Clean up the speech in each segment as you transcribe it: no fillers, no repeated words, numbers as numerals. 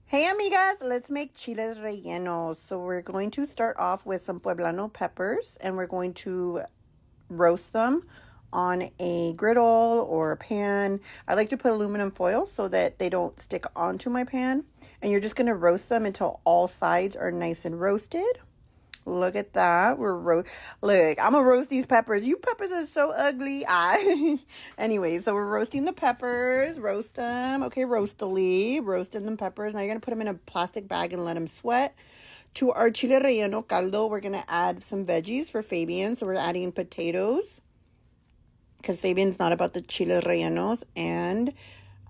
Hey amigas, let's make chiles rellenos. So we're going to start off with some poblano peppers and we're going to roast them on a griddle or a pan. I like to put aluminum foil so that they don't stick onto my pan. And you're just going to roast them until all sides are nice and roasted. Look at that. Look, I'm gonna roast these peppers. You peppers are so ugly. Anyway, so we're roasting the peppers. Roast them. Okay, roastily. Roasting them peppers. Now you're gonna put them in a plastic bag and let them sweat. To our chile relleno caldo, we're gonna add some veggies for Fabian. So we're adding potatoes because Fabian's not about the chile rellenos. And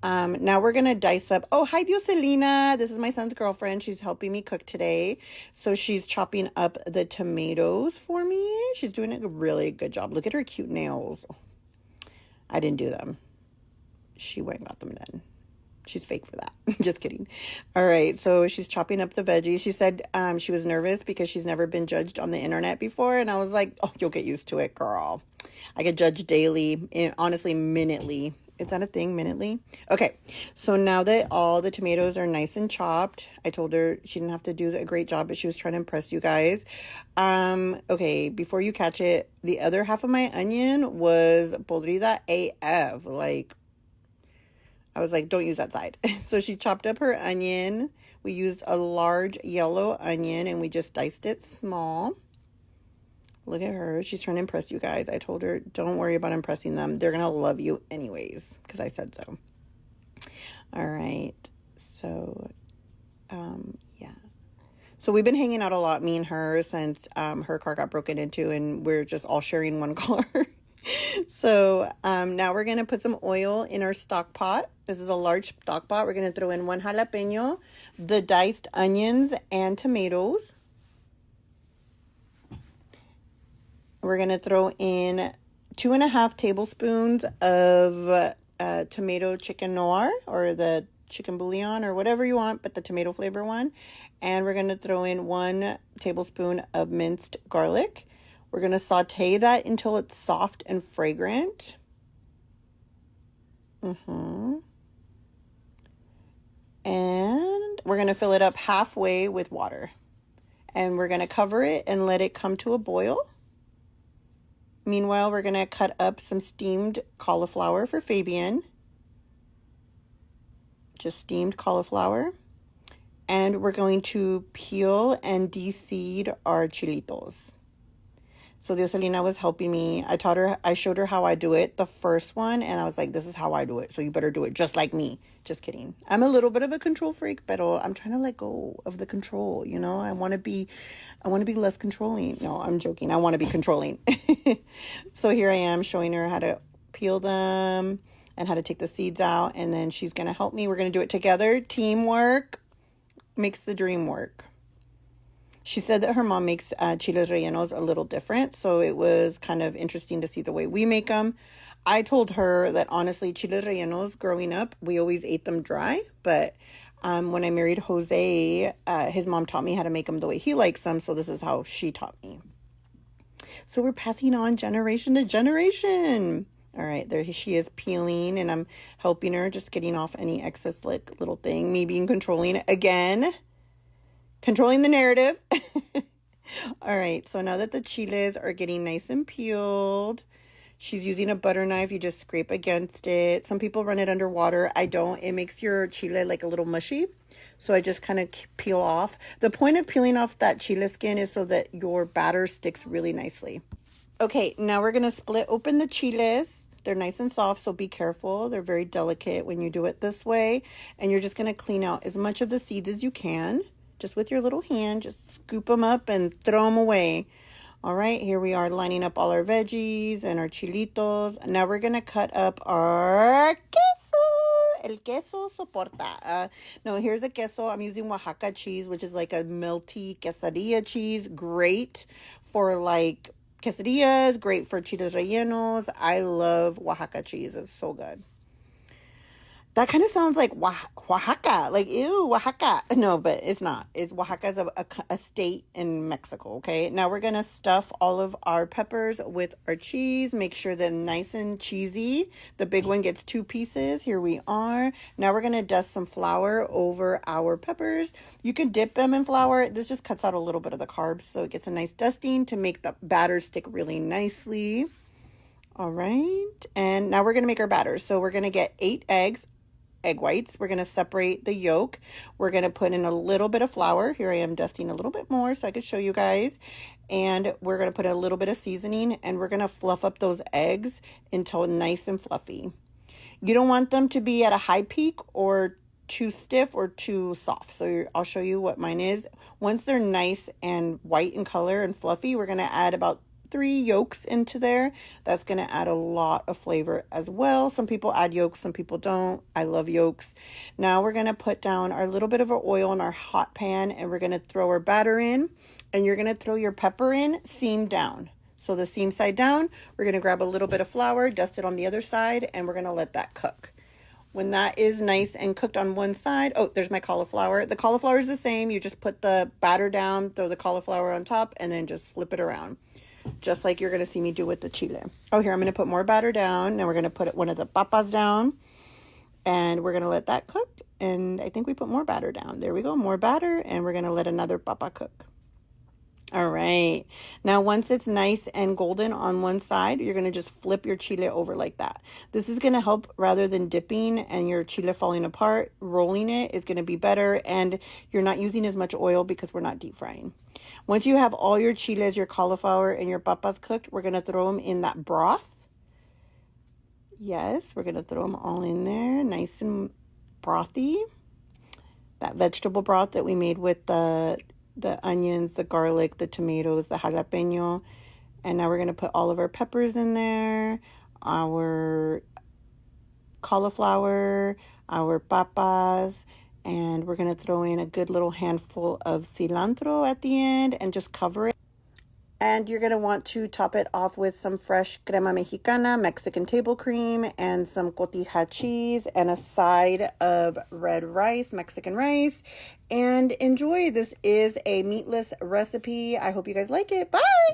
now we're going to dice up. Oh, hi, Dioselina. This is my son's girlfriend. She's helping me cook today. So she's chopping up the tomatoes for me. She's doing a really good job. Look at her cute nails. I didn't do them. She went and got them done. She's fake for that. Just kidding. All right. So she's chopping up the veggies. She said she was nervous because she's never been judged on the internet before. And I was like, oh, you'll get used to it, girl. I get judged daily, and honestly, minutely. Is that a thing, minutely? Okay, so now that all the tomatoes are nice and chopped, I told her she didn't have to do a great job, but she was trying to impress you guys. Okay, before you catch it, the other half of my onion was podrida AF. Like, I was like, don't use that side. So she chopped up her onion. We used a large yellow onion, and we just diced it small. Look at her. She's trying to impress you guys. I told her, don't worry about impressing them. They're going to love you anyways, because I said so. All right. So, yeah. So we've been hanging out a lot, me and her, since her car got broken into, and we're just all sharing one car. So now we're going to put some oil in our stock pot. This is a large stock pot. We're going to throw in 1 jalapeno, the diced onions, and tomatoes. We're going to throw in 2.5 tablespoons of tomato chicken noir, or the chicken bouillon, or whatever you want, but the tomato flavor one. And we're going to throw in 1 tablespoon of minced garlic. We're going to saute that until it's soft and fragrant. And we're going to fill it up halfway with water. And we're going to cover it and let it come to a boil. Meanwhile, we're going to cut up some steamed cauliflower for Fabian. Just steamed cauliflower. And we're going to peel and de-seed our chilitos. So Dioselina was helping me. I showed her how I do it, the first one, and I was like, this is how I do it, so you better do it just like me. Just kidding. I'm a little bit of a control freak, but I'm trying to let go of the control, you know? I want to be less controlling. No, I'm joking. I want to be controlling. So here I am showing her how to peel them and how to take the seeds out, and then she's going to help me. We're going to do it together. Teamwork makes the dream work. She said that her mom makes chiles rellenos a little different, so it was kind of interesting to see the way we make them. I told her that honestly, chiles rellenos growing up, we always ate them dry, but when I married Jose, his mom taught me how to make them the way he likes them, so this is how she taught me. So we're passing on generation to generation. All right, there she is peeling, and I'm helping her, just getting off any excess little thing, me being controlling again. Controlling the narrative. All right, so now that the chiles are getting nice and peeled, she's using a butter knife. You just scrape against it. Some people run it under water. I don't. It makes your chile like a little mushy. So I just kind of peel off. The point of peeling off that chile skin is so that your batter sticks really nicely. Okay, now we're going to split open the chiles. They're nice and soft, so be careful. They're very delicate when you do it this way. And you're just going to clean out as much of the seeds as you can. Just with your little hand, just scoop them up and throw them away. All right, here we are lining up all our veggies and our chilitos. Now we're going to cut up our queso. El queso soporta. No, here's the queso. I'm using Oaxaca cheese, which is like a melty quesadilla cheese. Great for like quesadillas, great for chiles rellenos. I love Oaxaca cheese. It's so good. That kind of sounds like Oaxaca, like ew, Oaxaca. No, but it's not. It's Oaxaca's a state in Mexico. Okay, now we're gonna stuff all of our peppers with our cheese. Make sure they're nice and cheesy. The big one gets 2 pieces. Here we are. Now we're gonna dust some flour over our peppers. You can dip them in flour. This just cuts out a little bit of the carbs, so it gets a nice dusting to make the batter stick really nicely. All right, and now we're gonna make our batter. So we're gonna get 8 egg whites. We're going to separate the yolk. We're going to put in a little bit of flour. Here I am dusting a little bit more so I could show you guys. And we're going to put a little bit of seasoning, and we're going to fluff up those eggs until nice and fluffy. You don't want them to be at a high peak or too stiff or too soft. So I'll show you what mine is. Once they're nice and white in color and fluffy, we're going to add about 3 yolks into there. That's going to add a lot of flavor as well. Some people add yolks, some people don't. I love yolks. Now we're going to put down our little bit of our oil in our hot pan, and we're going to throw our batter in, and you're going to throw your pepper in seam down. So the seam side down, we're going to grab a little bit of flour, dust it on the other side, and we're going to let that cook. When that is nice and cooked on one side, oh, there's my cauliflower. The cauliflower is the same. You just put the batter down, throw the cauliflower on top, and then just flip it around. Just like you're going to see me do with the chile. Oh, here, I'm going to put more batter down. Now we're going to put one of the papas down. And we're going to let that cook. And I think we put more batter down. There we go, more batter. And we're going to let another papa cook. All right. Now, once it's nice and golden on one side, you're going to just flip your chile over like that. This is going to help rather than dipping and your chile falling apart. Rolling it is going to be better. And you're not using as much oil because we're not deep frying. Once you have all your chiles, your cauliflower, and your papas cooked, we're going to throw them in that broth. Yes, we're going to throw them all in there, nice and brothy. That vegetable broth that we made with the onions, the garlic, the tomatoes, the jalapeno. And now we're going to put all of our peppers in there, our cauliflower, our papas, and we're going to throw in a good little handful of cilantro at the end and just cover it. And you're going to want to top it off with some fresh crema mexicana, Mexican table cream, and some cotija cheese, and a side of red rice, Mexican rice. And enjoy. This is a meatless recipe. I hope you guys like it. Bye!